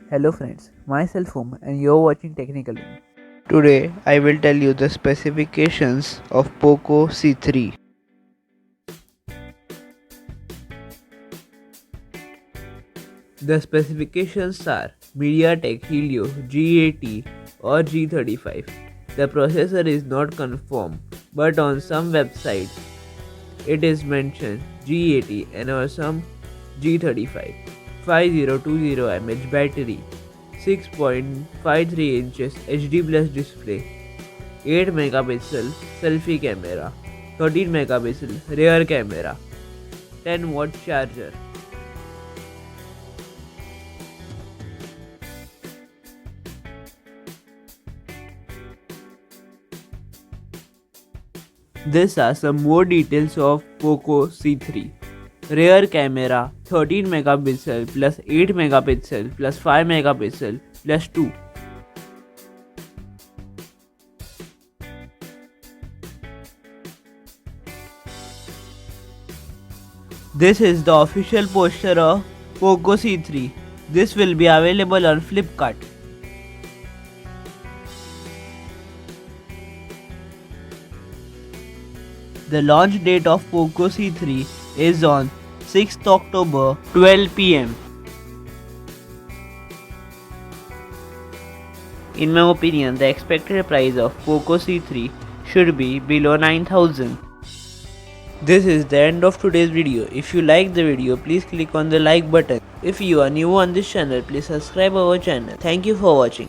Hello friends, myself and you're watching Technical Room. Today I will tell you the specifications of POCO C3. The specifications are MediaTek Helio G80 or G35. The processor is not confirmed, but on some websites it is mentioned G80 and on some G35. 5020 mAh battery, 6.53 inches HD plus display, 8 megapixel selfie camera, 13 megapixel rear camera, 10-watt charger. These are some more details of POCO C3. Rear camera 13 megapixel plus 8 megapixel plus 5 megapixel plus 2. This is the official poster of POCO C3. This will be available on Flipkart. The launch date of POCO C3 is on 6th October 12 pm. In my opinion, the expected price of POCO C3 should be below 9,000. This is the end of today's video. If you like the video, please click on the like button. If you are new on this channel, please subscribe our channel. Thank you for watching.